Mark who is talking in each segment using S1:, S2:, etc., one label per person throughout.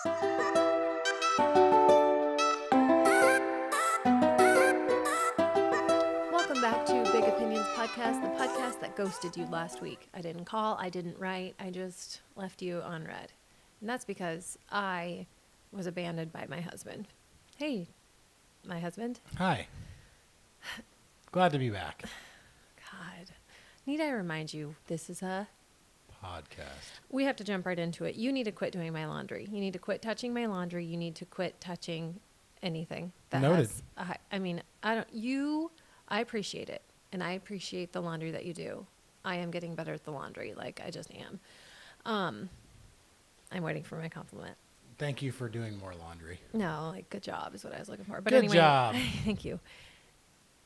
S1: Welcome back to Big Opinions Podcast, the podcast that ghosted you last week. I didn't call, I didn't write, I just left you on red. And that's because I was abandoned by my husband. Hey, my husband.
S2: Hi. Glad to be back.
S1: God. Need I remind you, this is a
S2: Podcast.
S1: We have to jump right into it. You need to quit doing my laundry. You need to quit touching my laundry. You need to quit touching anything.
S2: Noted.
S1: I appreciate it. And I appreciate the laundry that you do. I am getting better at the laundry. Like, I just am. I'm waiting for my compliment.
S2: Thank you for doing more laundry.
S1: No, like, good job is what I was looking for. But
S2: good
S1: anyway,
S2: job.
S1: Thank you.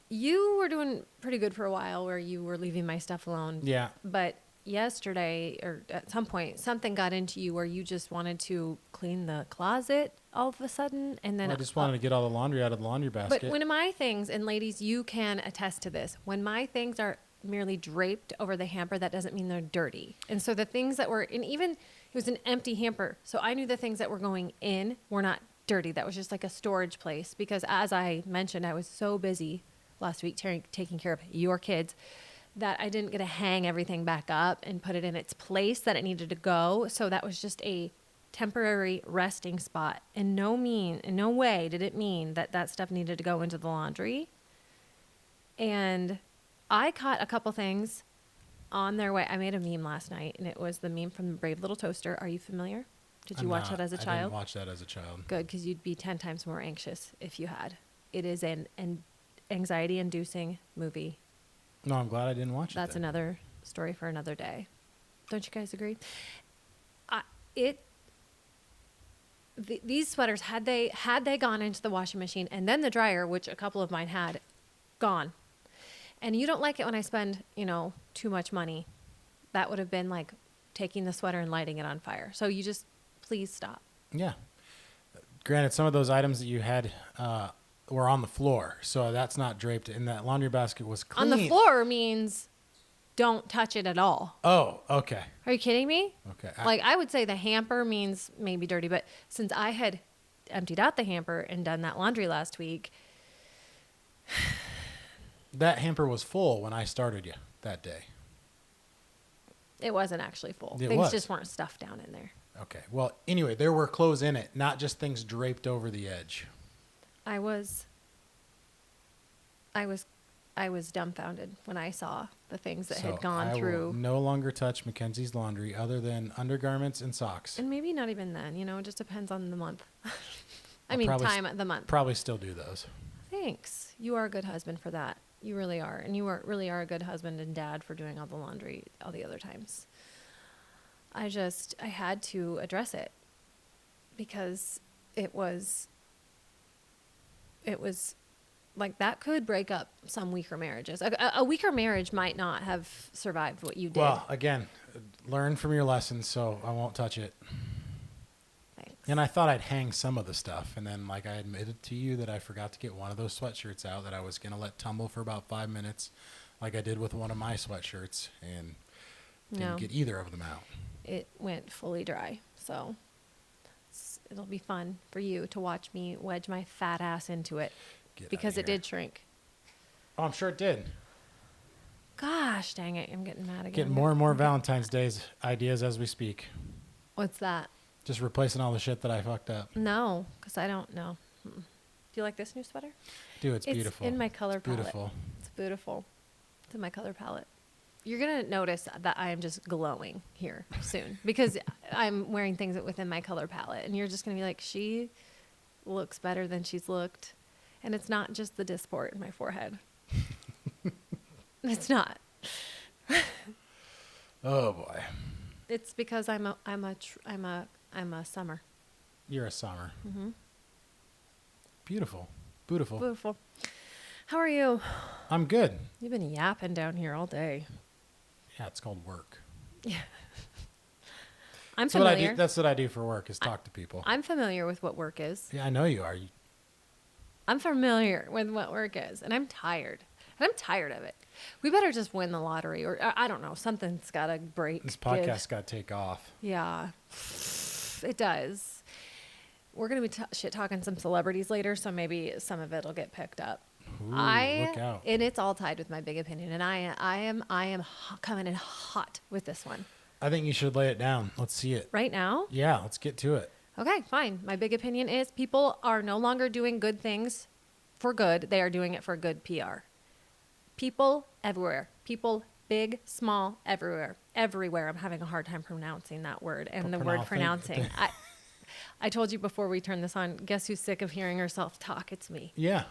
S1: You were doing pretty good for a while where you were leaving my stuff alone.
S2: Yeah.
S1: But yesterday, or at some point, something got into you where you just wanted to clean the closet all of a sudden. And then
S2: I just wanted to get all the laundry out of the laundry basket.
S1: But when my things, and ladies, you can attest to this, when my things are merely draped over the hamper, that doesn't mean they're dirty. And so the things that were, and even it was an empty hamper. So I knew the things that were going in were not dirty. That was just like a storage place. Because as I mentioned, I was so busy last week taking care of your kids that I didn't get to hang everything back up and put it in its place that it needed to go. So that was just a temporary resting spot. In no way did it mean that stuff needed to go into the laundry. And I caught a couple things on their way. I made a meme last night, and it was the meme from the Brave Little Toaster. Are you familiar? Did you watch that as a child?
S2: I didn't watch that as a child.
S1: Good, because you'd be 10 times more anxious if you had. It is an anxiety-inducing movie.
S2: No, I'm glad I didn't watch it.
S1: That's another story for another day. Don't you guys agree? These sweaters, had they gone into the washing machine and then the dryer, which a couple of mine had, gone. And you don't like it when I spend, too much money. That would have been like taking the sweater and lighting it on fire. So you just, please stop.
S2: Yeah. Granted, some of those items that you had were on the floor, so that's not draped, and that laundry basket was clean.
S1: On the floor means don't touch it at all.
S2: Oh, okay.
S1: Are you kidding me?
S2: Okay.
S1: I would say the hamper means maybe dirty, but since I had emptied out the hamper and done that laundry last week.
S2: That hamper was full when I started you that day.
S1: It wasn't actually full.
S2: It
S1: Things
S2: was.
S1: just weren't stuffed down in there.
S2: Okay. Well, anyway, there were clothes in it, not just things draped over the edge.
S1: I was dumbfounded when I saw the things that had gone through.
S2: I will no longer touch Mackenzie's laundry other than undergarments and socks.
S1: And maybe not even then, it just depends on the month. Time of the month.
S2: Probably still do those.
S1: Thanks. You are a good husband for that. You really are. And you really are a good husband and dad for doing all the laundry all the other times. I had to address it because it was like that could break up some weaker marriages. A weaker marriage might not have survived what you did.
S2: Well, again, learn from your lessons, so I won't touch it.
S1: Thanks.
S2: And I thought I'd hang some of the stuff, and then I admitted to you that I forgot to get one of those sweatshirts out that I was going to let tumble for about 5 minutes, like I did with one of my sweatshirts, and didn't get either of them out.
S1: It went fully dry, so it'll be fun for you to watch me wedge my fat ass into it. Because it did shrink.
S2: Oh, I'm sure it did.
S1: Gosh, dang it. I'm getting mad again.
S2: Getting more and more Valentine's Day's ideas as we speak.
S1: What's that?
S2: Just replacing all the shit that I fucked up.
S1: No, because I don't know. Do you like this new sweater?
S2: Dude, it's beautiful.
S1: It's in my color palette.
S2: Beautiful.
S1: It's beautiful. It's in my color palette. You're going to notice that I am just glowing here soon because I'm wearing things within my color palette. And you're just going to be like, she looks better than she's looked. And it's not just the dysport in my forehead. It's not.
S2: Oh boy.
S1: It's because I'm a summer.
S2: You're a summer.
S1: Mm-hmm.
S2: Beautiful. Beautiful.
S1: Beautiful. How are you?
S2: I'm good.
S1: You've been yapping down here all day.
S2: Yeah, it's called work.
S1: Yeah. I'm familiar.
S2: That's what I do for work is talk to people.
S1: I'm familiar with what work is.
S2: Yeah, I know you are.
S1: I'm familiar with what work is, and I'm tired. And I'm tired of it. We better just win the lottery, or I don't know. Something's got to break.
S2: This podcast's got to take off.
S1: Yeah, it does. we're going to be shit talking some celebrities later, so maybe some of it will get picked up.
S2: Ooh, look out.
S1: And it's all tied with my big opinion, and I am coming in hot with this one.
S2: I think you should lay it down. Let's see it.
S1: Right now?
S2: Yeah, let's get to it.
S1: Okay, fine. My big opinion is people are no longer doing good things for good. They are doing it for good PR. People everywhere. People big, small, everywhere. Everywhere. I'm having a hard time pronouncing that word. And the word pronouncing. I told you before we turned this on, guess who's sick of hearing herself talk? It's me.
S2: Yeah.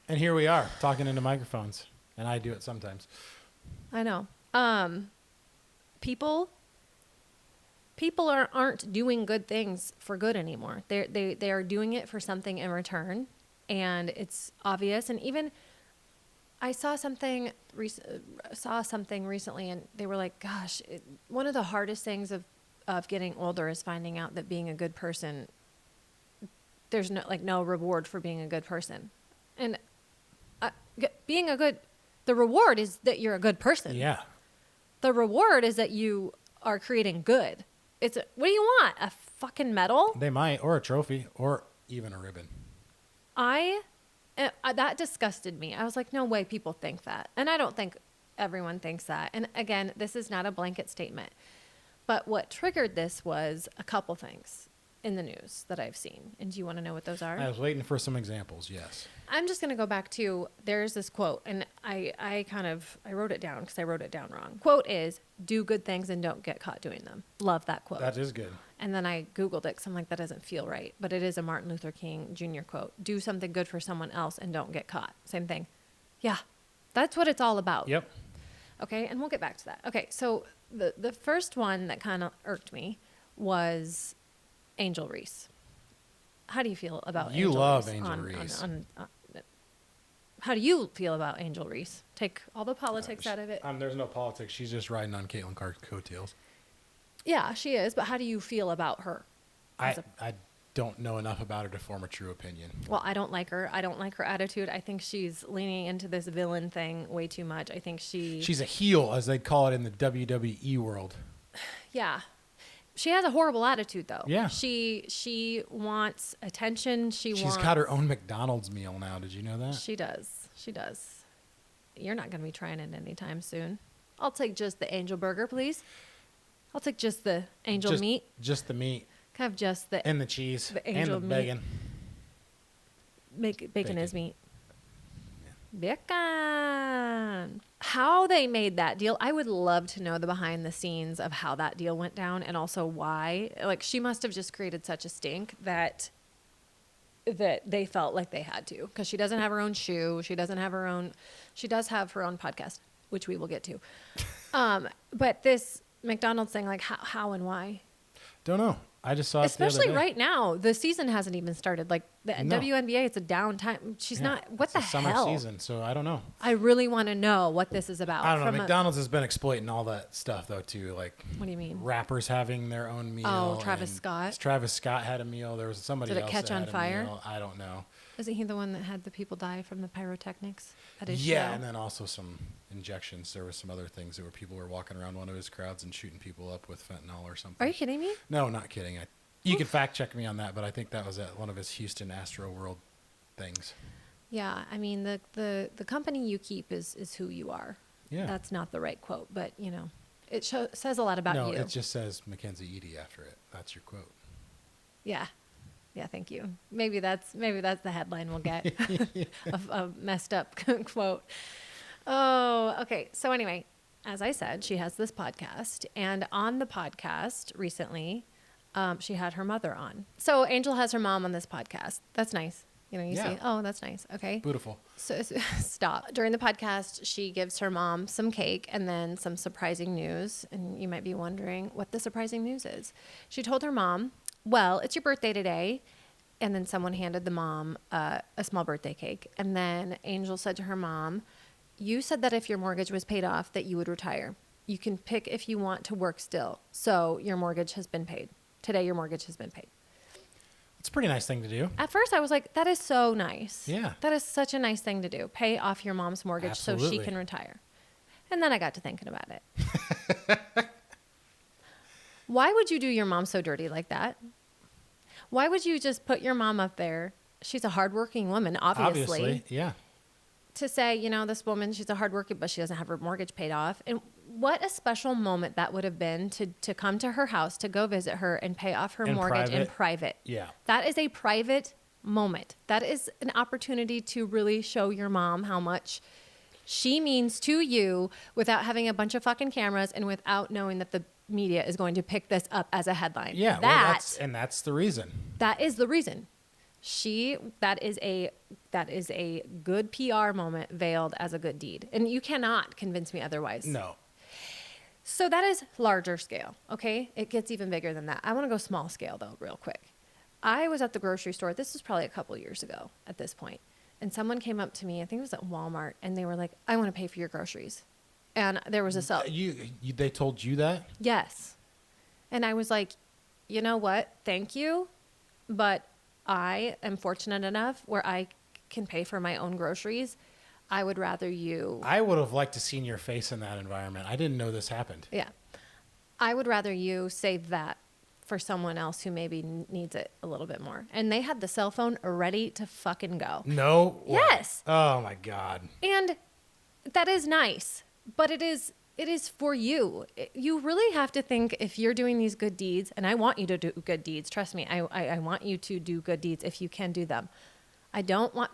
S2: And here we are talking into microphones. And I do it sometimes.
S1: I know. People aren't doing good things for good anymore. They are doing it for something in return, and it's obvious. And even I saw something recently, and they were like, "Gosh, one of the hardest things of getting older is finding out that being a good person, there's no reward for being a good person, and the reward is that you're a good person.
S2: Yeah.
S1: The reward is that you are creating good. What do you want? A fucking medal?
S2: They might, or a trophy, or even a ribbon.
S1: That disgusted me. I was like, no way people think that. And I don't think everyone thinks that. And again, this is not a blanket statement. But what triggered this was a couple things in the news that I've seen. And do you want to know what those are?
S2: I was waiting for some examples, yes.
S1: I'm just going to go back to, there's this quote, and I wrote it down because I wrote it down wrong. Quote is, do good things and don't get caught doing them. Love that quote.
S2: That is good.
S1: And then I Googled it because I'm like, that doesn't feel right. But it is a Martin Luther King Jr. quote. Do something good for someone else and don't get caught. Same thing. Yeah, that's what it's all about.
S2: Yep.
S1: Okay, and we'll get back to that. Okay, so the first one that kind of irked me was Angel Reese. How do you feel about
S2: you
S1: Angel
S2: love
S1: Reese
S2: Angel Reese.
S1: How do you feel about Angel Reese? Take all the politics out of it.
S2: There's no politics. She's just riding on Caitlin Clark's coattails.
S1: Yeah, she is. But how do you feel about her?
S2: I don't know enough about her to form a true opinion.
S1: Well, I don't like her. I don't like her attitude. I think she's leaning into this villain thing way too much. I think she's
S2: a heel, as they call it in the WWE world.
S1: Yeah. She has a horrible attitude, though.
S2: Yeah.
S1: She wants attention. She's
S2: got her own McDonald's meal now. Did you know that?
S1: She does. She does. You're not going to be trying it anytime soon. I'll take just the angel burger, please. I'll take just the angel meat.
S2: Just the meat.
S1: Can I have just the...
S2: And the cheese.
S1: The angel
S2: and the
S1: meat.
S2: bacon.
S1: Bacon is meat. Yeah. Bacon. How they made that deal, I would love to know the behind the scenes of how that deal went down and also why. Like, she must have just created such a stink that they felt like they had to, because she doesn't have her own shoe. She does have her own podcast, which we will get to. But this McDonald's thing, like how and why?
S2: Don't know. I just saw it
S1: especially
S2: the other day.
S1: right now. The season hasn't even started. Like the WNBA, it's a downtime. She's not. What the hell?
S2: Summer season, so I don't know.
S1: I really want to know what this is about.
S2: I don't know. McDonald's has been exploiting all that stuff though too. Like,
S1: what do you mean?
S2: Rappers having their own meal.
S1: Oh, Travis Scott.
S2: Travis Scott had a meal. There was somebody else.
S1: Did it catch on fire?
S2: I don't know.
S1: Isn't he the one that had the people die from the pyrotechnics at his show?
S2: Yeah, and then also some injections. There were some other things where people were walking around one of his crowds and shooting people up with fentanyl or something.
S1: Are you kidding me?
S2: No, not kidding. You can fact check me on that, but I think that was at one of his Houston Astro World things.
S1: Yeah, I mean the company you keep is who you are.
S2: Yeah,
S1: that's not the right quote, but you know, it says a lot about you.
S2: No, it just says Mackenzie Edie after it. That's your quote.
S1: Yeah. Yeah, thank you. Maybe that's the headline we'll get. a messed up quote. Oh, okay. So anyway, as I said, she has this podcast, and on the podcast recently, she had her mother on. So Angel has her mom on this podcast. That's nice. You know, you see, oh, that's nice. Okay.
S2: Beautiful.
S1: So stop. During the podcast, she gives her mom some cake and then some surprising news. And you might be wondering what the surprising news is. She told her mom, well, it's your birthday today. And then someone handed the mom a small birthday cake. And then Angel said to her mom, you said that if your mortgage was paid off, that you would retire. You can pick if you want to work still. So your mortgage has been paid. Today, your mortgage has been paid.
S2: It's a pretty nice thing to do.
S1: At first, I was like, that is so nice.
S2: Yeah.
S1: That is such a nice thing to do. Pay off your mom's mortgage so she can retire. And then I got to thinking about it. Why would you do your mom so dirty like that? Why would you just put your mom up there? She's a hardworking woman, obviously.
S2: Yeah.
S1: To say, you know, this woman, she's a hardworking, but she doesn't have her mortgage paid off. And what a special moment that would have been to come to her house, to go visit her and pay off her mortgage in private.
S2: Yeah.
S1: That is a private moment. That is an opportunity to really show your mom how much she means to you without having a bunch of fucking cameras and without knowing that the media is going to pick this up as a headline.
S2: Yeah. That's the reason.
S1: That is the reason. That is a good PR moment veiled as a good deed. And you cannot convince me otherwise.
S2: No.
S1: So that is larger scale, okay? It gets even bigger than that. I want to go small scale, though, real quick. I was at the grocery store. This was probably a couple years ago at this point. And someone came up to me, I think it was at Walmart, and they were like, I want to pay for your groceries. And there was a cell.
S2: They told you that?
S1: Yes. And I was like, you know what? Thank you. But I am fortunate enough where I can pay for my own groceries. I would rather you.
S2: I would have liked to seen your face in that environment. I didn't know this happened.
S1: Yeah. I would rather you save that for someone else who maybe needs it a little bit more. And they had the cell phone ready to fucking go.
S2: No way.
S1: Yes.
S2: Oh my God.
S1: And that is nice, but it is for you. You really have to think, if you're doing these good deeds, and I want you to do good deeds. Trust me, I want you to do good deeds if you can do them. It's not what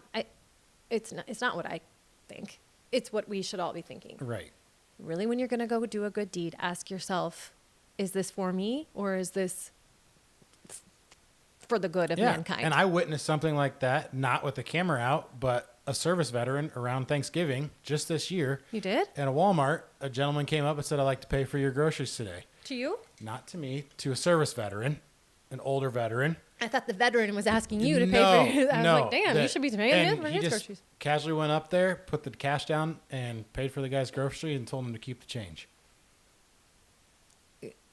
S1: I think. It's what we should all be thinking.
S2: Right.
S1: Really, when you're going to go do a good deed, ask yourself, is this for me or is this for the good of mankind?
S2: And I witnessed something like that, not with the camera out, but a service veteran around Thanksgiving just this year.
S1: You did?
S2: At a Walmart, a gentleman came up and said, I'd like to pay for your groceries today.
S1: To you?
S2: Not to me, to a service veteran, an older veteran.
S1: I thought the veteran was asking you to pay for his. I was like, damn, you should be paying him for his groceries.
S2: He just casually went up there, put the cash down, and paid for the guy's groceries and told him to keep the change.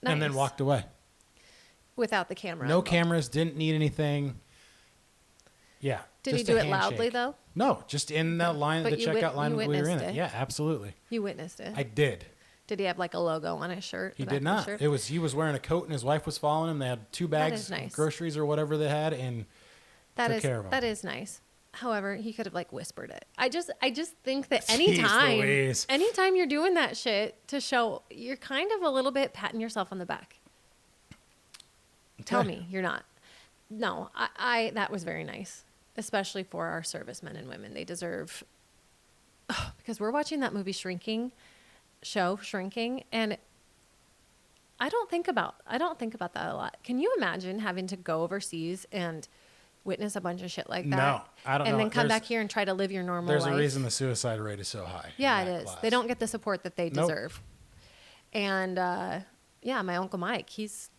S1: Nice.
S2: And then walked away.
S1: Without the camera.
S2: No cameras, didn't need anything. Yeah.
S1: Did he do it loudly, though?
S2: No, just in that line, the checkout line we were in it.
S1: it.
S2: Yeah, absolutely.
S1: You witnessed it.
S2: I did.
S1: Did he have like a logo on his shirt?
S2: He did not. He was wearing a coat and his wife was following him. They had 2 bags of groceries or whatever they had and took care of him.
S1: That is nice. However, he could have like whispered it. I just think that anytime you're doing that shit to show, you're kind of a little bit patting yourself on the back. Tell me you're not. No, I that was very nice, especially for our servicemen and women. They deserve, because we're watching that movie Shrinking, and I don't think about that a lot. Can you imagine having to go overseas and witness a bunch of shit like that?
S2: No, I don't know.
S1: And then come back here and try to live your normal life.
S2: There's a reason the suicide rate is so high.
S1: Yeah, it is. They don't get the support that they deserve. And yeah, my Uncle Mike, he's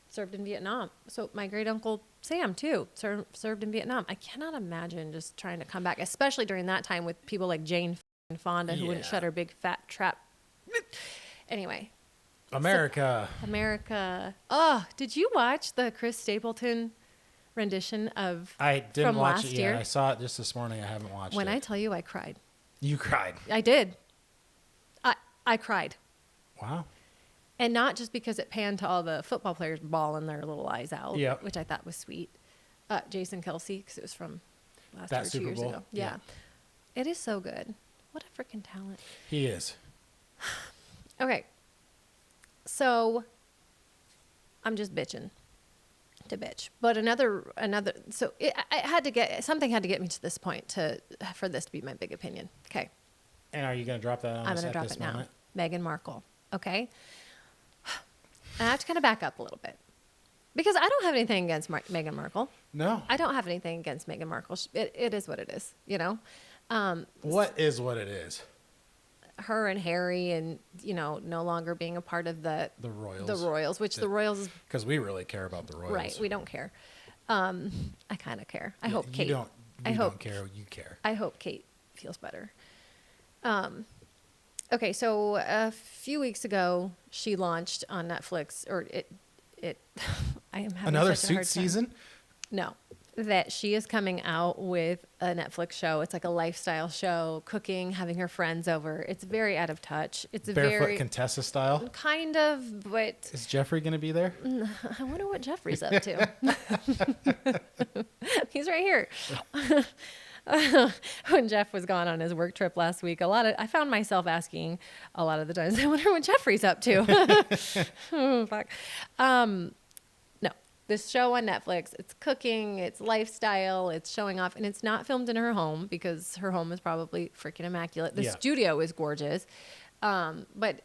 S1: served in Vietnam. So my great uncle Sam too served in Vietnam. I cannot imagine just trying to come back, especially during that time with people like Jane Fonda who wouldn't shut her big fat trap. Anyway.
S2: America.
S1: Oh, did you watch the Chris Stapleton rendition of
S2: I didn't
S1: from
S2: watch
S1: last
S2: it
S1: year?
S2: Yeah, I saw it just this morning. I haven't watched it.
S1: When I tell you I cried.
S2: You cried.
S1: I did. I cried.
S2: Wow.
S1: And not just because it panned to all the football players bawling their little eyes out, which I thought was sweet. Jason Kelsey, because it was from last year, 2 years ago. Yeah. It is so good. What a freaking talent.
S2: He is.
S1: Okay. So I'm just bitching to bitch. But something had to get me to this point for this to be my big opinion. Okay.
S2: And are you going to drop that on
S1: I'm
S2: us
S1: going to
S2: at
S1: drop
S2: this
S1: it now.
S2: moment?
S1: Meghan Markle. Okay. I have to kind of back up a little bit because I don't have anything against Meghan Markle.
S2: No.
S1: I don't have anything against Meghan Markle. It is what it is, you know?
S2: What is what it is?
S1: Her and Harry and, no longer being a part of the
S2: Royals.
S1: The Royals, which the Royals is...
S2: Because we really care about the Royals.
S1: Right. We don't care. I kind of care. I hope Kate...
S2: You don't care. You care.
S1: I hope Kate feels better. Okay, so a few weeks ago, she launched on Netflix, or it. I am having
S2: another
S1: such a hard
S2: Suits
S1: time.
S2: season.
S1: No, that she is coming out with a Netflix show. It's like a lifestyle show, cooking, having her friends over. It's very out of touch. It's
S2: Barefoot
S1: very
S2: Contessa style.
S1: kind of, but
S2: Is Jeffrey going to be there?
S1: I wonder what Jeffrey's up to. He's right here. When Geoff was gone on his work trip last week, I found myself asking a lot of the times, I wonder what Jeffrey's up to. Oh, fuck. No, this show on Netflix, it's cooking, it's lifestyle, it's showing off, and it's not filmed in her home because her home is probably freaking immaculate. The studio is gorgeous. But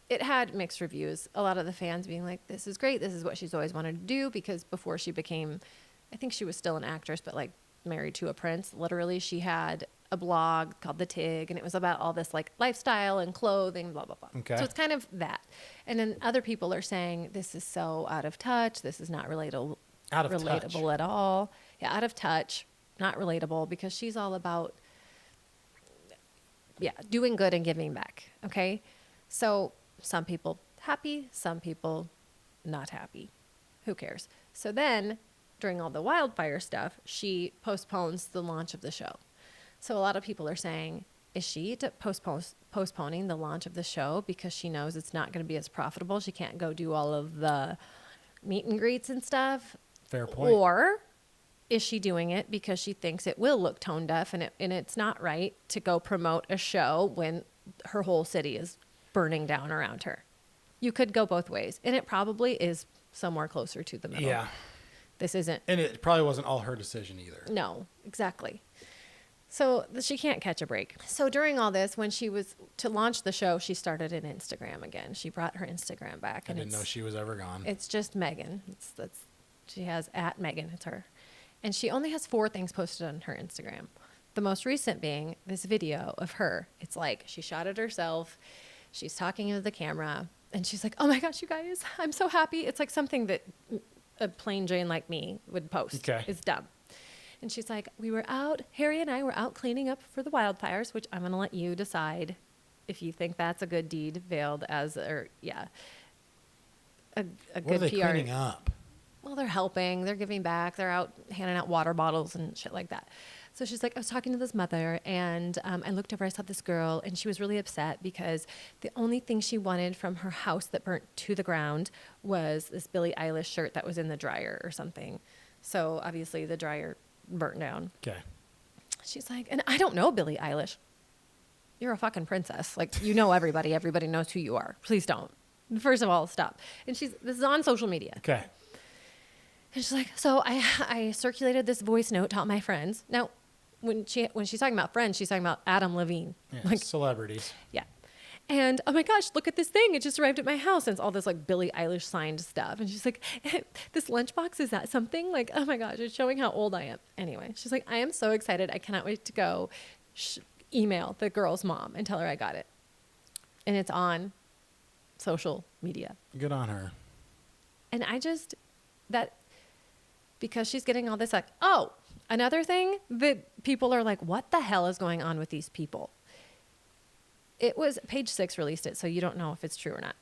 S1: it had mixed reviews. A lot of the fans being like, this is great. This is what she's always wanted to do, because before she became, I think she was still an actress, but like married to a prince. Literally, she had a blog called The Tig, and it was about all this like lifestyle and clothing, blah, blah, blah.
S2: Okay.
S1: So it's kind of that. And then other people are saying, this is so out of touch. This is not relatable at all. Yeah, out of touch, not relatable, because she's all about, doing good and giving back. Okay. So some people happy, some people not happy. Who cares? So then during all the wildfire stuff, she postpones the launch of the show. So a lot of people are saying, is she postponing the launch of the show because she knows it's not going to be as profitable? She can't go do all of the meet and greets and stuff.
S2: Fair point.
S1: Or is she doing it because she thinks it will look tone deaf, and it's not right to go promote a show when her whole city is burning down around her? You could go both ways, and it probably is somewhere closer to the middle.
S2: Yeah.
S1: This isn't.
S2: And it probably wasn't all her decision either.
S1: No, exactly. So she can't catch a break. So during all this, when she was to launch the show, she started an Instagram again. She brought her Instagram back.
S2: I didn't know she was ever gone.
S1: It's just Meghan. She has @Meghan. It's her. And she only has 4 things posted on her Instagram. The most recent being this video of her. It's like she shot it herself. She's talking into the camera. And she's like, oh my gosh, you guys, I'm so happy. It's like something that a plain Jane like me would post.
S2: Okay.
S1: It's dumb. And she's like, Harry and I were out cleaning up for the wildfires, which I'm going to let you decide if you think that's a good deed veiled as, a good PR.
S2: What are they cleaning up?
S1: Well, they're helping, they're giving back, they're out handing out water bottles and shit like that. So she's like, I was talking to this mother, and I looked over, I saw this girl, and she was really upset because the only thing she wanted from her house that burnt to the ground was this Billie Eilish shirt that was in the dryer or something. So obviously the dryer burnt down.
S2: Okay.
S1: She's like, and I don't know Billie Eilish. You're a fucking princess. Like, you know everybody. Everybody knows who you are. Please don't. First of all, stop. And this is on social media.
S2: Okay.
S1: And she's like, so I circulated this voice note to all my friends. Now, when she's talking about friends, she's talking about Adam Levine.
S2: Yeah,
S1: like
S2: celebrities.
S1: Yeah. And, oh my gosh, look at this thing. It just arrived at my house. And it's all this like Billie Eilish signed stuff. And she's like, this lunchbox, is that something? Like, oh my gosh, it's showing how old I am. Anyway, she's like, I am so excited. I cannot wait to go email the girl's mom and tell her I got it. And it's on social media.
S2: Good on her.
S1: And because she's getting all this like, oh, another thing that people are like, what the hell is going on with these people? It was Page 6 released it, so you don't know if it's true or not.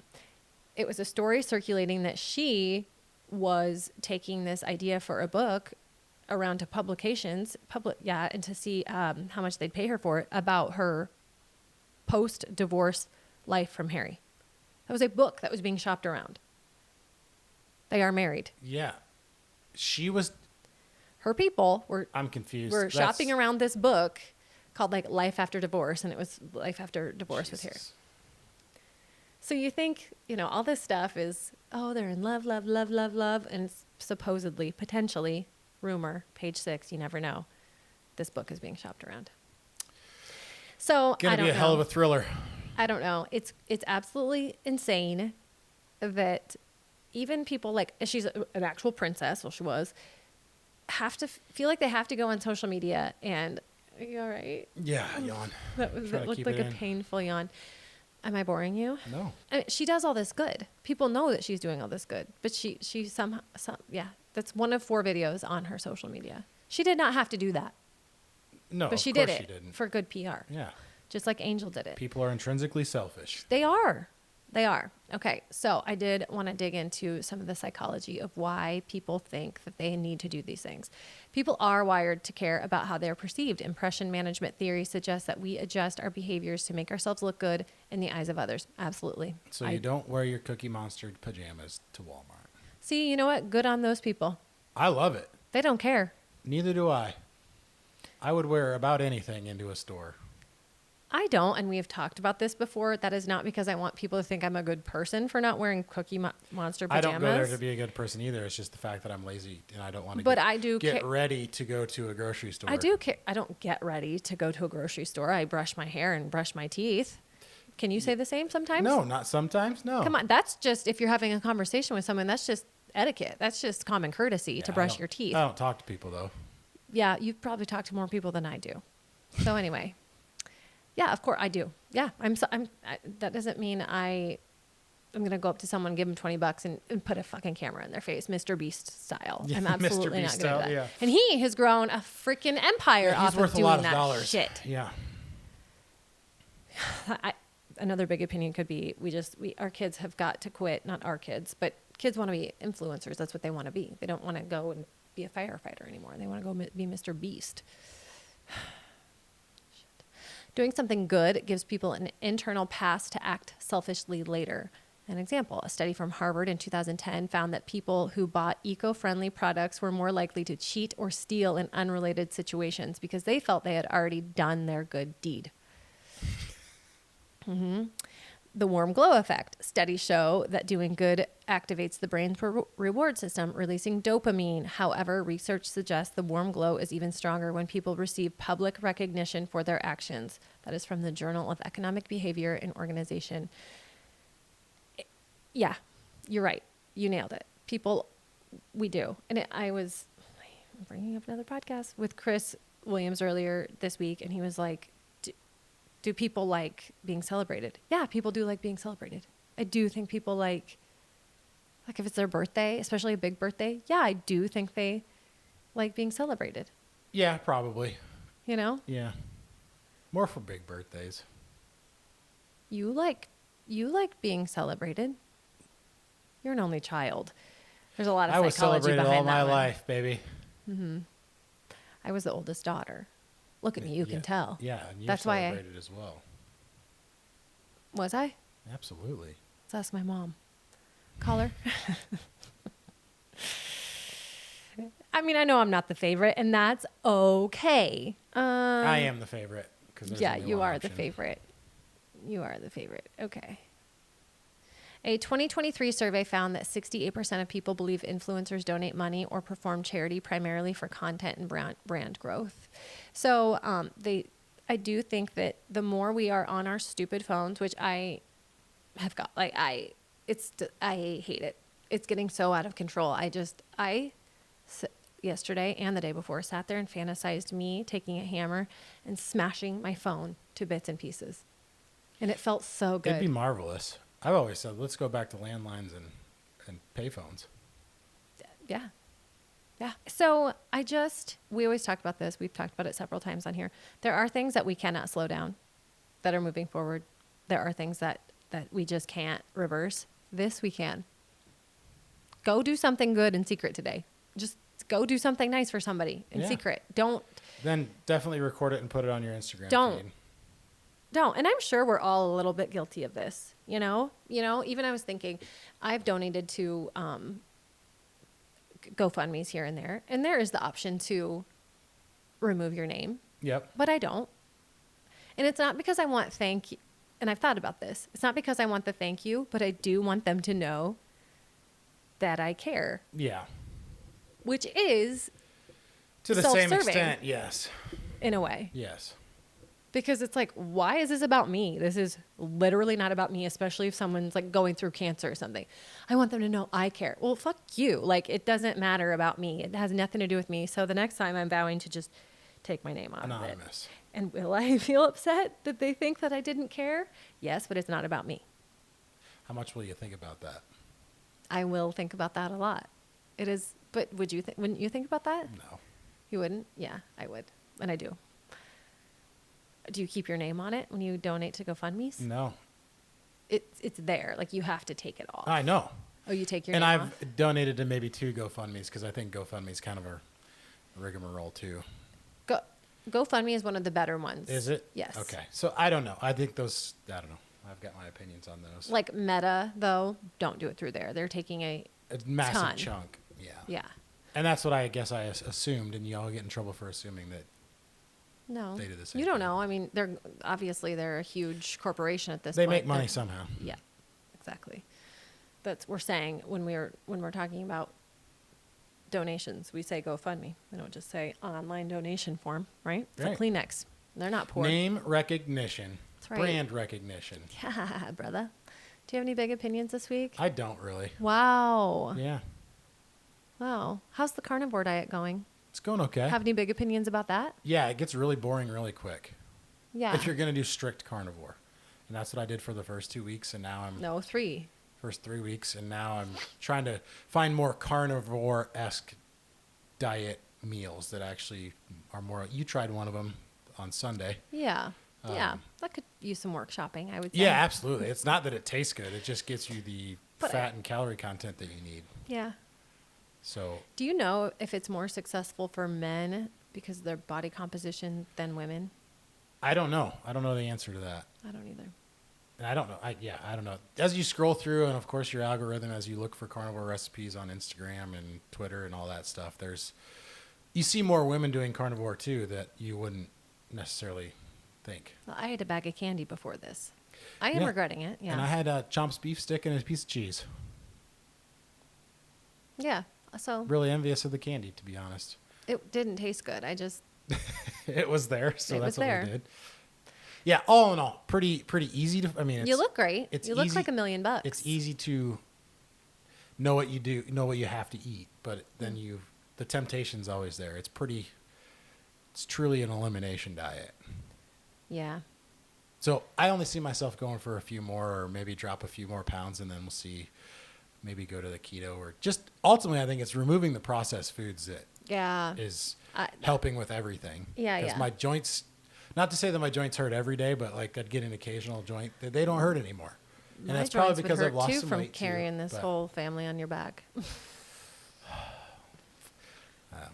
S1: It was a story circulating that she was taking this idea for a book around to publications, and to see how much they'd pay her for it, about her post-divorce life from Harry. That was a book that was being shopped around. They are married.
S2: Yeah.
S1: Her people were.
S2: I'm confused.
S1: Were shopping around this book called like Life After Divorce, and it was Life After Divorce with Harry. So you think, all this stuff is, they're in love, love, love, love, love, and it's supposedly, potentially, rumor, Page 6, you never know, this book is being shopped around. So
S2: Gonna be a hell of a thriller.
S1: I don't know. It's absolutely insane that even people like, she's an actual princess, well, she was, have to feel like they have to go on social media and, are you all right?
S2: Yeah, yawn.
S1: That looked like a painful yawn. Am I boring you?
S2: No.
S1: I mean, she does all this good. People know that she's doing all this good, but she somehow, that's one of 4 videos on her social media. She did not have to do that.
S2: No,
S1: but she did it for good PR.
S2: Yeah.
S1: Just like Angel did it.
S2: People are intrinsically selfish.
S1: They are. They are. Okay, so I did want to dig into some of the psychology of why people think that they need to do these things. People are wired to care about how they're perceived. Impression management theory suggests that we adjust our behaviors to make ourselves look good in the eyes of others. Absolutely.
S2: So you don't wear your Cookie Monster pajamas to Walmart.
S1: See, you know what? Good on those people.
S2: I love it.
S1: They don't care.
S2: Neither do I. I would wear about anything into a store.
S1: I don't, and we have talked about this before. That is not because I want people to think I'm a good person for not wearing Cookie Monster pajamas.
S2: I don't go there to be a good person either. It's just the fact that I'm lazy and I don't want to get ready to go to a grocery store.
S1: I do care. I don't get ready to go to a grocery store. I brush my hair and brush my teeth. Can you say the same sometimes?
S2: No, not sometimes. No.
S1: Come on. That's just if you're having a conversation with someone, that's just etiquette. That's just common courtesy to brush your teeth.
S2: I don't talk to people though.
S1: Yeah, you've probably talked to more people than I do. So anyway. Yeah, of course I do. Yeah, that doesn't mean I'm going to go up to someone, give them $20 and put a fucking camera in their face, Mr. Beast style.
S2: Yeah,
S1: I'm absolutely not going to do that.
S2: Yeah.
S1: And he has grown a freaking empire off of doing that
S2: dollars.
S1: Shit.
S2: Yeah.
S1: Another big opinion could be our kids have got to quit, not our kids, but kids want to be influencers. That's what they want to be. They don't want to go and be a firefighter anymore. They want to go be Mr. Beast. Doing something good gives people an internal pass to act selfishly later. An example, a study from Harvard in 2010 found that people who bought eco-friendly products were more likely to cheat or steal in unrelated situations because they felt they had already done their good deed. The warm glow effect. Studies show that doing good activates the brain's reward system, releasing dopamine. However, research suggests the warm glow is even stronger when people receive public recognition for their actions. That is from the Journal of Economic Behavior and Organization. Yeah, you're right. You nailed it. People, we do. And I'm bringing up another podcast with Chris Williams earlier this week, and he was like, do people like being celebrated? Yeah, people do like being celebrated. I do think people like if it's their birthday, especially a big birthday. Yeah, I do think they like being celebrated.
S2: Yeah, probably.
S1: You know?
S2: Yeah. More for big birthdays.
S1: You like being celebrated. You're an only child. There's a lot of psychology behind that.
S2: I was celebrated all my life, baby.
S1: Mm-hmm. I was the oldest daughter. Look at me, you can tell.
S2: Yeah, and you
S1: That's
S2: celebrated as well.
S1: Was I?
S2: Absolutely.
S1: Let's ask my mom. Call her. I mean, I know I'm not the favorite, and that's okay.
S2: I am the favorite.
S1: Yeah, you are the favorite. You are the favorite. Okay. A 2023 survey found that 68% of people believe influencers donate money or perform charity primarily for content and brand growth. So I do think that the more we are on our stupid phones, which I have got, I hate it. It's getting so out of control. Yesterday and the day before sat there and fantasized me taking a hammer and smashing my phone to bits and pieces. And it felt so good.
S2: It'd be marvelous. I've always said, let's go back to landlines and payphones.
S1: Yeah. Yeah. So we always talk about this. We've talked about it several times on here. There are things that we cannot slow down that are moving forward. There are things that we just can't reverse. This we can. Go do something good in secret today. Just go do something nice for somebody in secret.
S2: Then definitely record it and put it on your Instagram feed.
S1: Don't. And I'm sure we're all a little bit guilty of this, you know, even I was thinking I've donated to GoFundMe's here and there is the option to remove your name.
S2: Yep.
S1: But I don't. And it's not because I want thank you. And I've thought about this. It's not because I want the thank you, but I do want them to know that I care.
S2: Yeah.
S1: Which is
S2: to the same extent, yes.
S1: In a way.
S2: Yes.
S1: Because it's like, why is this about me? This is literally not about me, especially if someone's like going through cancer or something. I want them to know I care. Well, fuck you. Like, it doesn't matter about me. It has nothing to do with me. So the next time I'm vowing to just take my name out of it. And will I feel upset that they think that I didn't care? Yes, but it's not about me.
S2: How much will you think about that?
S1: I will think about that a lot. It is, but wouldn't you think about that?
S2: No.
S1: You wouldn't? Yeah, I would. And I do. Do you keep your name on it when you donate to GoFundMe's?
S2: No.
S1: it's there. Like, you have to take it off.
S2: I know.
S1: Oh, you take your
S2: And
S1: name
S2: I've
S1: off?
S2: donated to maybe 2 GoFundMes because I think GoFundMe is kind of a rigmarole too.
S1: GoFundMe is one of the better ones.
S2: Is it?
S1: Yes.
S2: Okay. So I don't know. I think those, I don't know. I've got my opinions on those.
S1: Like Meta, though, don't do it through there. They're taking a
S2: massive
S1: ton.
S2: chunk. Yeah.
S1: Yeah.
S2: And that's what I guess I assumed, and y'all get in trouble for assuming that.
S1: No.
S2: They do the same
S1: You don't
S2: thing.
S1: know. I mean, they're a huge corporation at this
S2: They
S1: point.
S2: make money somehow.
S1: Yeah. Exactly. That's we're saying when we're talking about donations, we say GoFundMe. We don't just say online donation form, right? It's
S2: Right.
S1: like Kleenex. They're not poor.
S2: Name recognition.
S1: That's right.
S2: Brand recognition.
S1: Yeah, brother. Do you have any big opinions this week?
S2: I don't really.
S1: Wow.
S2: Yeah.
S1: Wow. How's the carnivore diet going?
S2: It's going okay.
S1: Have any big opinions about that?
S2: Yeah, it gets really boring really quick.
S1: Yeah.
S2: If you're going to do strict carnivore. And that's what I did for the first 2 weeks, and now I'm...
S1: No, 3.
S2: First 3 weeks, and now I'm trying to find more carnivore-esque diet meals that actually are more... You tried one of them on Sunday.
S1: Yeah. Yeah. That could use some workshopping, I would say.
S2: Yeah, absolutely. It's not that it tastes good. It just gets you the
S1: But
S2: fat and calorie content that you need.
S1: Yeah.
S2: So
S1: Do you know if it's more successful for men because of their body composition than women?
S2: I don't know. I don't know the answer to that.
S1: I don't either.
S2: And I don't know. I don't know. As you scroll through, and of course your algorithm, as you look for carnivore recipes on Instagram and Twitter and all that stuff, you see more women doing carnivore too that you wouldn't necessarily think.
S1: Well, I ate a bag of candy before this. I am
S2: Yeah.
S1: regretting it. Yeah.
S2: And I had a Chomp's beef stick and a piece of cheese.
S1: Yeah. So
S2: Really envious of the candy, to be honest.
S1: it didn't taste good. I just,
S2: It was there, so
S1: It
S2: that's
S1: was
S2: what
S1: there.
S2: we did. Yeah, all in all, pretty easy to. I mean, it's,
S1: you look great.
S2: it's
S1: You look
S2: easy-
S1: like $1 million.
S2: It's easy to know what you do, know what you have to eat, but then the temptation's always there. It's truly an elimination diet.
S1: Yeah.
S2: So I only see myself going for a few more, or maybe drop a few more pounds, and then we'll see. Maybe go to the keto, or just ultimately, I think it's removing the processed foods that
S1: Yeah.
S2: is
S1: I-
S2: helping with everything.
S1: Yeah,
S2: Because
S1: yeah.
S2: my joints, not to say that my joints hurt every day, but like I'd get an occasional joint that they don't hurt anymore. And
S1: My
S2: that's probably
S1: joints would
S2: because I've
S1: hurt
S2: lost
S1: too
S2: some
S1: from
S2: weight too,
S1: carrying this
S2: but,
S1: whole family on your back.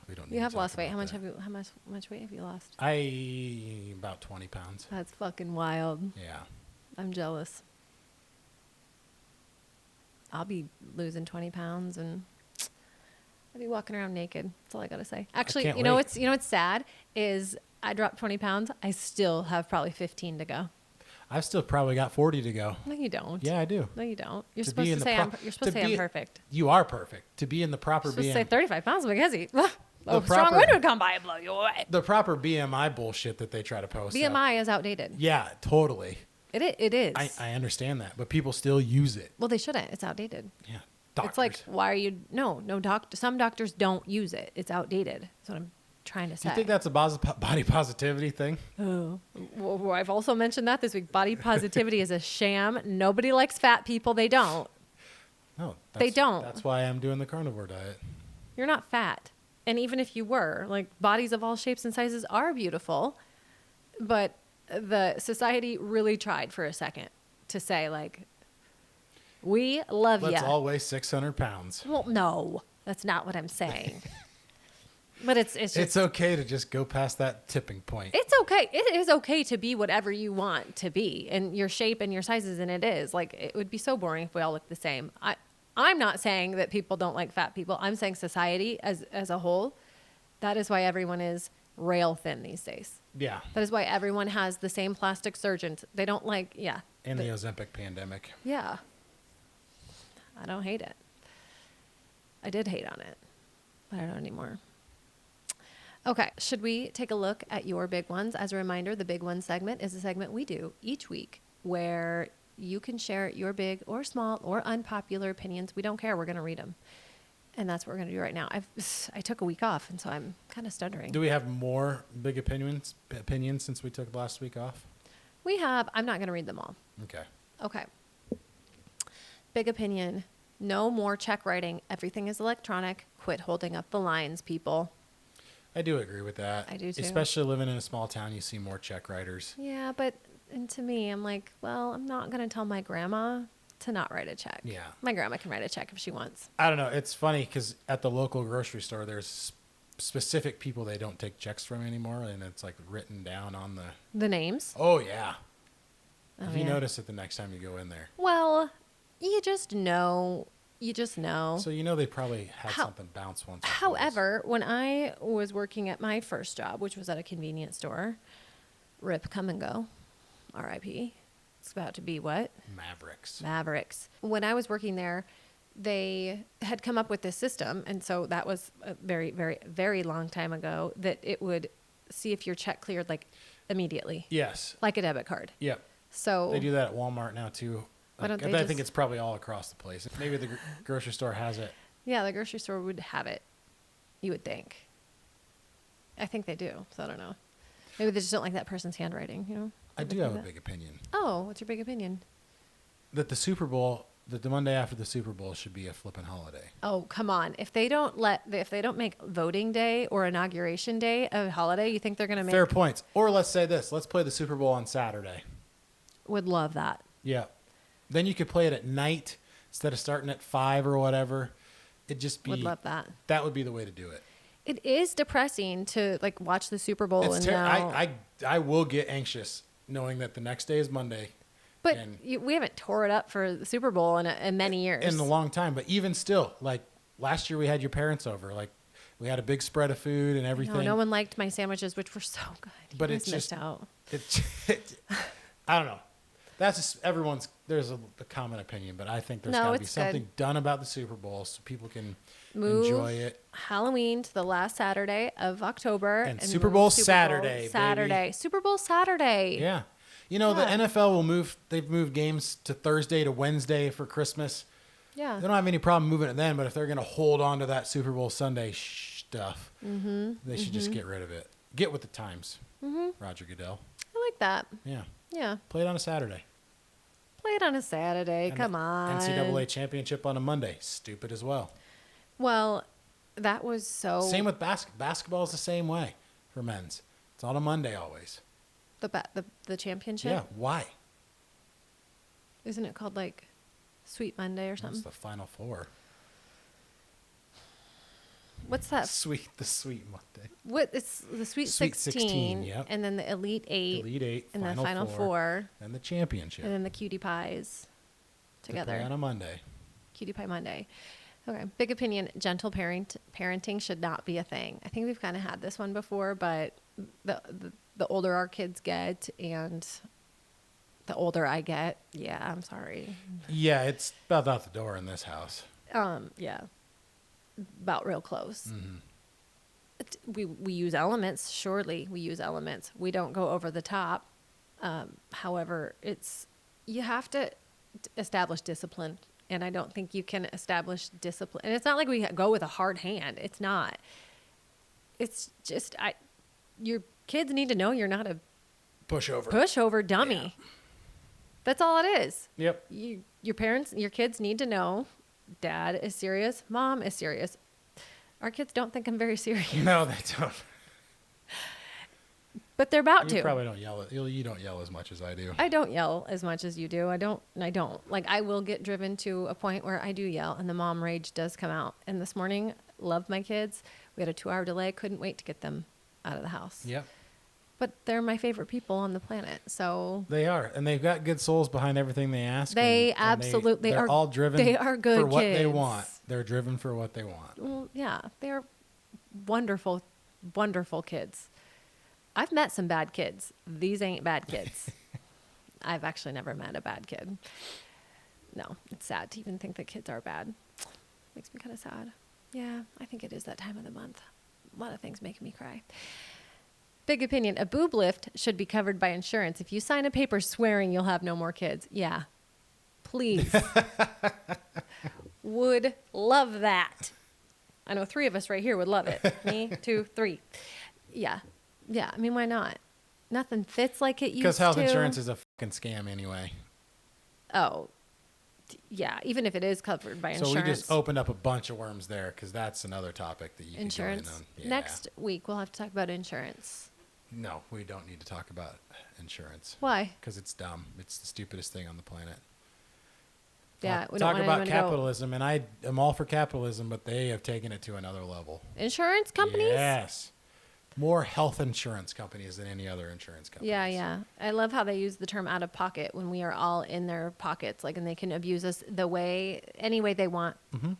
S2: we don't need
S1: You
S2: to
S1: have
S2: talk
S1: lost weight.
S2: about
S1: How much weight have you lost?
S2: About 20 pounds.
S1: That's fucking wild.
S2: Yeah.
S1: I'm jealous. I'll be losing 20 pounds and I'll be walking around naked. That's all I gotta say. Actually,
S2: can't
S1: you know
S2: wait.
S1: what's sad is I dropped 20 pounds. I still have probably 15 to go.
S2: I've still probably got 40 to go.
S1: No, you don't.
S2: Yeah, I do.
S1: No, you don't. You're
S2: To
S1: supposed
S2: be
S1: to
S2: in the
S1: say
S2: pro-
S1: you're supposed to
S2: to
S1: say I'm
S2: be-
S1: perfect.
S2: You are perfect. To be in the proper
S1: You're supposed to say
S2: BMI.
S1: 35 pounds, Mackenzie. Oh, strong
S2: proper-
S1: wind would come by and blow you away.
S2: The proper BMI bullshit that they try to post. up.
S1: BMI is outdated.
S2: Yeah, totally.
S1: It is.
S2: I understand that, but people still use it.
S1: Well, they shouldn't. It's outdated.
S2: Yeah.
S1: It's like, why are you? No doctor. Some doctors don't use it. It's outdated. That's what I'm trying to say.
S2: Do you think that's a body positivity thing?
S1: Oh, well, I've also mentioned that this week. Body positivity is a sham. Nobody likes fat people. They don't.
S2: No,
S1: They don't.
S2: That's why I'm doing the carnivore diet.
S1: You're not fat. And even if you were, like, bodies of all shapes and sizes are beautiful. But the society really tried for a second to say, like, we love you.
S2: Let's all weigh 600 pounds.
S1: Well, no, that's not what I'm saying. But it's just,
S2: It's okay to just go past that tipping point.
S1: it's okay. It is okay to be whatever you want to be and your shape and your sizes. And it is like, it would be so boring if we all looked the same. I'm not saying that people don't like fat people. I'm saying society as a whole, that is why everyone is rail thin these days.
S2: Yeah.
S1: That is why everyone has the same plastic surgeons. They don't like, yeah.
S2: And the Ozempic pandemic.
S1: Yeah. I don't hate it. I did hate on it, but I don't anymore. Okay, should we take a look at your big ones? As a reminder, the Big One segment is a segment we do each week where you can share your big or small or unpopular opinions. We don't care. We're going to read them. And that's what we're going to do right now. I took a week off, and so I'm kind of stuttering.
S2: Do we have more big opinions since we took last week off?
S1: We have, I'm not going to read them all.
S2: Okay.
S1: Okay. Big opinion. No more check writing. Everything is electronic. Quit holding up the lines, people.
S2: I do agree with that.
S1: I do too.
S2: Especially living in a small town, you see more check writers.
S1: Yeah, but And to me, I'm like, well, I'm not going to tell my grandma to not write a check.
S2: Yeah.
S1: My grandma can write a check if she wants.
S2: I don't know. It's funny because at the local grocery store, there's specific people they don't take checks from anymore, and it's like written down on
S1: the names.
S2: Oh yeah.
S1: Oh,
S2: if you notice it the next time you go in there.
S1: Well, you just know. You just know.
S2: So you know they probably had something bounce once.
S1: However, when I was working at my first job, which was at a convenience store, RIP, come and go, RIP. It's about to be what? Mavericks. When I was working there, they had come up with this system, and so that was a very, very, very long time ago, that it would see if your check cleared like immediately.
S2: Yes.
S1: Like a debit card.
S2: Yep.
S1: So
S2: they do that at Walmart now too. I think it's probably all across the place. Maybe the grocery store has it.
S1: Yeah, the grocery store would have it. You would think. I think they do. So I don't know. Maybe they just don't like that person's handwriting, you know?
S2: I do have a big opinion.
S1: Oh, what's your big opinion?
S2: That the Super Bowl, that the Monday after the Super Bowl should be a flipping holiday.
S1: Oh, come on. If they don't make voting day or inauguration day a holiday, you think they're going to make...
S2: Fair points. Or let's say this. Let's play the Super Bowl on Saturday.
S1: Would love that.
S2: Yeah. Then you could play it at night instead of starting at 5 or whatever. It'd just be...
S1: Would love that.
S2: That would be the way to do it.
S1: It is depressing to like watch the Super Bowl
S2: I will get anxious knowing that the next day is Monday.
S1: But we haven't tore it up for the Super Bowl in many years.
S2: In a long time. But even still, like last year we had your parents over. Like we had a big spread of food and everything.
S1: No one liked my sandwiches, which were so good.
S2: But it's
S1: missed
S2: just
S1: out.
S2: I don't know. That's just there's a common opinion, but I think there's got to be something done about the Super Bowl so people can enjoy it.
S1: Halloween to the last Saturday of October.
S2: And Super Bowl Saturday, baby.
S1: Super Bowl Saturday.
S2: Yeah. You know, the NFL they've moved games to Thursday to Wednesday for Christmas.
S1: Yeah.
S2: They don't have any problem moving it then, but if they're going to hold on to that Super Bowl Sunday stuff, they should just get rid of it. Get with the times, Roger Goodell.
S1: I like that.
S2: Yeah.
S1: Yeah.
S2: Play it on a Saturday.
S1: Play it on a Saturday. Come on.
S2: NCAA championship on a Monday. Stupid as well.
S1: Well, that was so...
S2: Same with basketball is the same way for men's. It's on a Monday always.
S1: The championship?
S2: Yeah. Why?
S1: Isn't it called like Sweet Monday or something?
S2: It's the Final Four.
S1: What's that?
S2: The Sweet Monday.
S1: It's the Sweet 16,
S2: yep.
S1: And then the Elite 8.
S2: Elite 8,
S1: and the Final Four.
S2: And the championship.
S1: And then the Cutie Pies together.
S2: They play on a Monday.
S1: Cutie Pie Monday. Okay. Big opinion. Gentle parenting should not be a thing. I think we've kind of had this one before, but the older our kids get and the older I get, I'm sorry.
S2: Yeah, it's about out the door in this house.
S1: Yeah. About real close. We use elements, surely we use elements. We don't go over the top. However, you have to establish discipline, and I don't think you can establish discipline. And it's not like we go with a hard hand. It's not. It's just your kids need to know you're not a pushover dummy. Yeah. That's all it is.
S2: Yep.
S1: Your kids need to know Dad is serious. Mom is serious. Our kids don't think I'm very serious.
S2: No, they don't.
S1: But they're about to.
S2: You probably don't yell. You don't yell as much as I do.
S1: I don't yell as much as you do. I don't. Like, I will get driven to a point where I do yell, and the mom rage does come out. And this morning, loved my kids. We had a 2-hour delay. Couldn't wait to get them out of the house.
S2: Yep.
S1: But they're my favorite people on the planet. So
S2: they are, and they've got good souls behind everything they ask.
S1: They absolutely
S2: they're
S1: are.
S2: All driven.
S1: They are good
S2: for what
S1: kids.
S2: they want. They're driven for what they want.
S1: Well, yeah, they're wonderful, wonderful kids. I've met some bad kids. These ain't bad kids. I've actually never met a bad kid. No, it's sad to even think that kids are bad. Makes me kind of sad. Yeah, I think it is that time of the month. A lot of things make me cry. Big opinion. A boob lift should be covered by insurance. If you sign a paper swearing you'll have no more kids. Yeah. Please. Would love that. I know 3 of us right here would love it. Me, 2, 3. Yeah. Yeah. I mean, why not? Nothing fits like it used to.
S2: Because health insurance is a fucking scam anyway.
S1: Oh, yeah. Even if it is covered by insurance.
S2: So we just opened up a bunch of worms there because that's another topic that you
S1: insurance.
S2: Can go in on. Yeah.
S1: Next week, we'll have to talk about insurance.
S2: No, we don't need to talk about insurance.
S1: Why?
S2: Because it's dumb. It's the stupidest thing on the planet.
S1: Yeah, we
S2: Talk
S1: don't want
S2: about
S1: anyone to go.
S2: capitalism, and I am all for capitalism, but they have taken it to another level.
S1: Insurance companies?
S2: Yes. More health insurance companies than any other insurance companies.
S1: Yeah, yeah. I love how they use the term out of pocket when we are all in their pockets, like, and they can abuse us any way they want.
S2: Mm-hmm.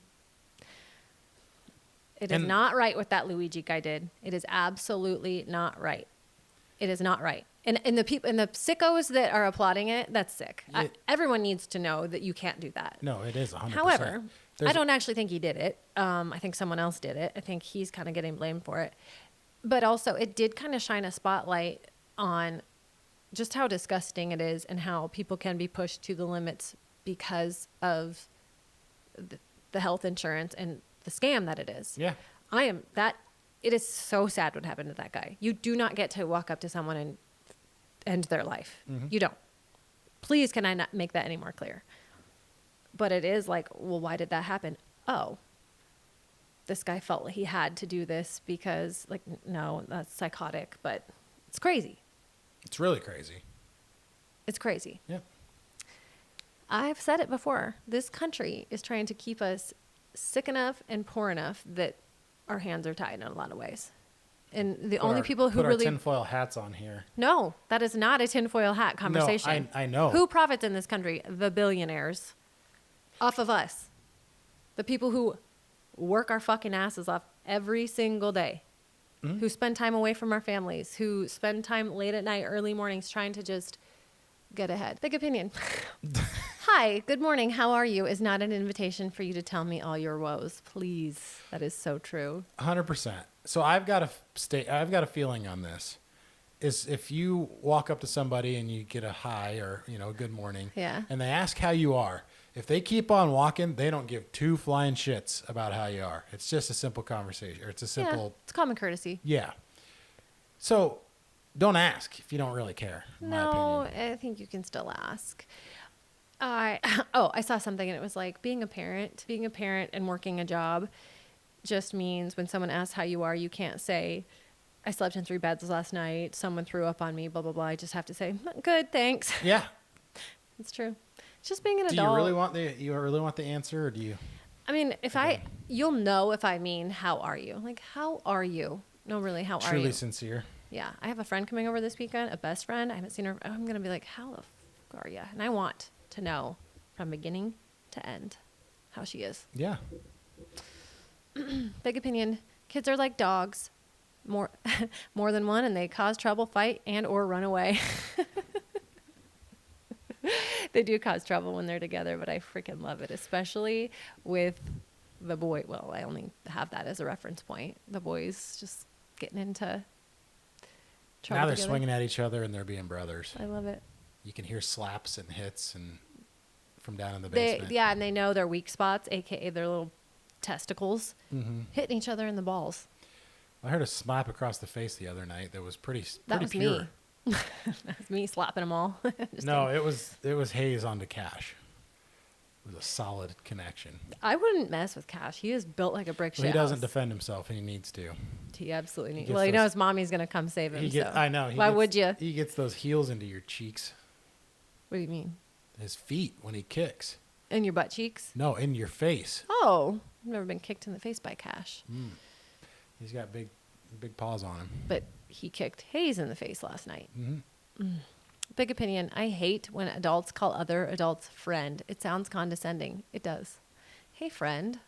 S1: It is not right what that Luigi guy did. It is absolutely not right. It is not right. And the people and the sickos that are applauding it, that's sick. Everyone needs to know that you can't do that.
S2: No, it is 100%.
S1: However, I don't actually think he did it. I think someone else did it. I think he's kind of getting blamed for it. But also, it did kind of shine a spotlight on just how disgusting it is and how people can be pushed to the limits because of the health insurance and the scam that it is.
S2: Yeah.
S1: It is so sad what happened to that guy. You do not get to walk up to someone and end their life.
S2: Mm-hmm.
S1: You don't. Please, can I not make that any more clear? But it is like, well, why did that happen? Oh, this guy felt like he had to do this because, like, no, that's psychotic, but it's crazy.
S2: It's really crazy.
S1: It's crazy.
S2: Yeah.
S1: I've said it before. This country is trying to keep us sick enough and poor enough that our hands are tied in a lot of ways. And the only people who really...
S2: Put our tinfoil hats on here.
S1: No, that is not a tinfoil hat conversation.
S2: No, I know.
S1: Who profits in this country? The billionaires. Off of us. The people who work our fucking asses off every single day. Mm-hmm. Who spend time away from our families. Who spend time late at night, early mornings trying to just get ahead. Big opinion. Hi, good morning. How are you? Is not an invitation for you to tell me all your woes. Please. That is so true.
S2: 100%. So I've got a feeling on this. Is if you walk up to somebody and you get a hi or, good morning.
S1: Yeah.
S2: And they ask how you are. If they keep on walking, they don't give two flying shits about how you are. It's just a simple conversation. Or it's a simple...
S1: Yeah, it's common courtesy.
S2: Yeah. So don't ask if you don't really care, in my opinion.
S1: I think you can still ask. I saw something and it was like being a parent and working a job just means when someone asks how you are, you can't say, I slept in 3 beds last night. Someone threw up on me, blah, blah, blah. I just have to say, good, thanks.
S2: Yeah.
S1: It's true. It's just being an adult.
S2: Do you really want the answer or do you?
S1: I mean, you'll know if I mean, how are you? Like, how are you? No, really, how are you?
S2: Truly sincere.
S1: Yeah. I have a friend coming over this weekend, a best friend. I haven't seen her. I'm going to be like, how the fuck are you? And I want to know from beginning to end how she is.
S2: Yeah.
S1: Big opinion. Kids are like dogs, more than one, and they cause trouble, fight, and or run away. They do cause trouble when they're together, but I freaking love it, especially with the boy. Well, I only have that as a reference point. The boys just getting into trouble.
S2: Now they're
S1: together.
S2: swinging at each other and they're being brothers.
S1: I love it.
S2: You can hear slaps and hits and from down in the basement.
S1: And they know their weak spots, aka their little testicles, hitting each other in the balls.
S2: I heard a slap across the face the other night that was pretty
S1: That was
S2: pure.
S1: me. That was me slapping them all.
S2: No, it was Hayes onto Cash. It was a solid connection.
S1: I wouldn't mess with Cash. He is built like a brick shit
S2: He doesn't
S1: house.
S2: defend himself, and he needs to.
S1: He absolutely needs.
S2: He
S1: Well, he knows mommy's gonna come save him.
S2: I know.
S1: Why would you?
S2: He gets those heels into your cheeks.
S1: What do you mean?
S2: His feet when he kicks.
S1: In your butt cheeks?
S2: No, in your face.
S1: Oh, I've never been kicked in the face by Cash.
S2: He's got big paws on him.
S1: But he kicked Hayes in the face last night.
S2: Mm-hmm.
S1: Big opinion. I hate when adults call other adults friend. It sounds condescending. It does. Hey, friend.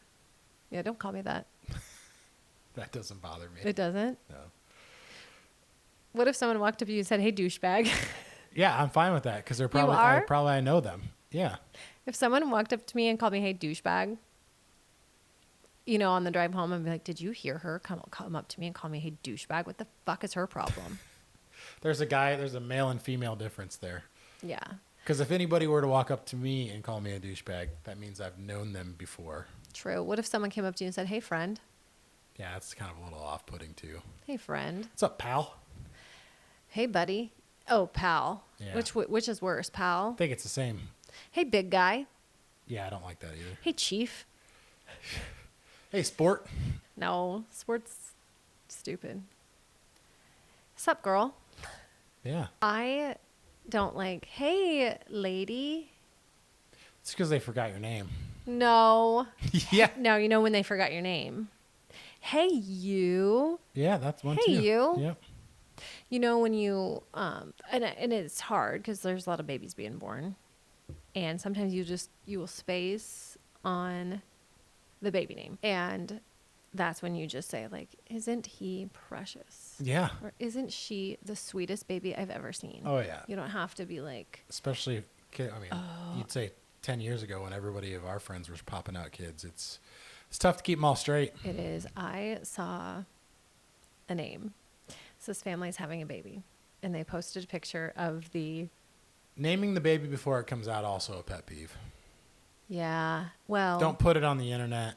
S1: Yeah, don't call me that.
S2: That doesn't bother me.
S1: It doesn't?
S2: No.
S1: What if someone walked up to you and said, hey, douchebag?
S2: Yeah, I'm fine with that because they're probably I know them. Yeah.
S1: If someone walked up to me and called me, hey, douchebag, on the drive home, I'd be like, did you hear her come up to me and call me, hey, douchebag? What the fuck is her problem?
S2: There's a male and female difference there.
S1: Yeah.
S2: Because if anybody were to walk up to me and call me a douchebag, that means I've known them before.
S1: True. What if someone came up to you and said, hey, friend?
S2: Yeah, that's kind of a little off-putting too.
S1: Hey, friend.
S2: What's up, pal?
S1: Hey, buddy. Oh, pal.
S2: Yeah.
S1: Which is worse, pal?
S2: I think it's the same.
S1: Hey, big guy.
S2: Yeah, I don't like that either.
S1: Hey, chief.
S2: Hey, sport.
S1: No, sport's stupid. Sup, girl?
S2: Yeah.
S1: I don't like, hey, lady.
S2: It's because they forgot your name.
S1: No.
S2: Yeah.
S1: No, you know when they forgot your name. Hey, you.
S2: Yeah, that's one
S1: Hey,
S2: too.
S1: you.
S2: Yep.
S1: You know when you, and it's hard because there's a lot of babies being born. And sometimes you will space on the baby name. And that's when you just say, like, isn't he precious?
S2: Yeah.
S1: Or isn't she the sweetest baby I've ever seen?
S2: Oh, yeah.
S1: You don't have to be like.
S2: Especially, you'd say 10 years ago when everybody of our friends was popping out kids. It's tough to keep them all straight.
S1: It is. I saw a name. So this family's having a baby. And they posted a picture of the.
S2: Naming the baby before it comes out, also a pet peeve.
S1: Yeah. Well.
S2: Don't put it on the internet.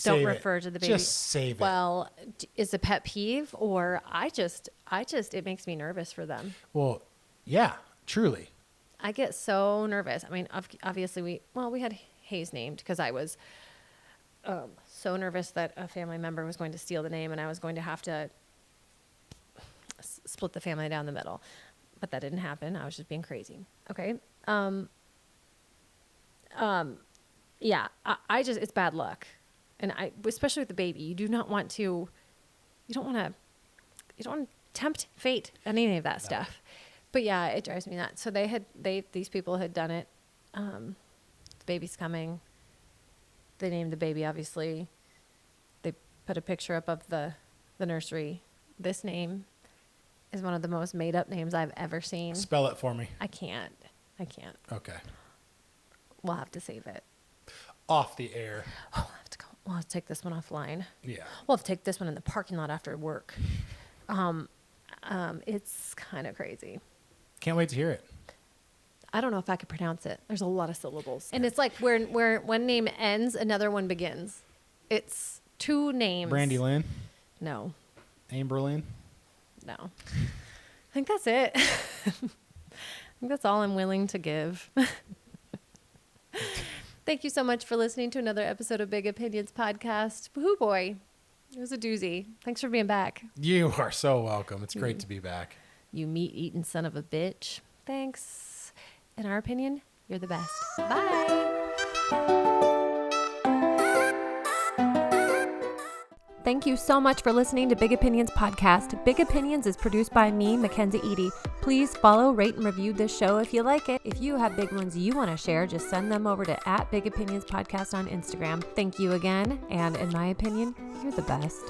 S1: Don't refer to the baby.
S2: Just save it.
S1: Well, is a pet peeve, or I just, it makes me nervous for them.
S2: Well, yeah, truly.
S1: I get so nervous. I mean, obviously we had Hayes named because I was so nervous that a family member was going to steal the name and I was going to have to split the family down the middle. But that didn't happen. I was just being crazy. Okay. Yeah, I just, it's bad luck. And especially with the baby, you don't want to tempt fate on any of that stuff. But yeah, it drives me nuts. So these people had done it. The baby's coming. They named the baby, obviously. They put a picture up of the nursery. This name is one of the most made up names I've ever seen.
S2: Spell it for me.
S1: I can't.
S2: Okay.
S1: We'll have to save it.
S2: Off the air.
S1: Oh, we'll have to take this one offline.
S2: Yeah.
S1: We'll have to take this one in the parking lot after work. It's kind of crazy.
S2: Can't wait to hear it.
S1: I don't know if I could pronounce it. There's a lot of syllables. And it's like where one name ends, another one begins. It's two names.
S2: Brandy Lynn?
S1: No.
S2: Amberlynn?
S1: No. I think that's it. I think that's all I'm willing to give. Thank you so much for listening to another episode of Big Opinions Podcast. Woohoo, boy. It was a doozy. Thanks for being back.
S2: You are so welcome. It's great to be back.
S1: You meat-eating son of a bitch. Thanks. In our opinion, you're the best. Bye. Thank you so much for listening to Big Opinions Podcast. Big Opinions is produced by me, Mackenzie Edie. Please follow, rate, and review this show if you like it. If you have big ones you want to share, just send them over to @Big Opinions Podcast on Instagram. Thank you again, and in my opinion, you're the best.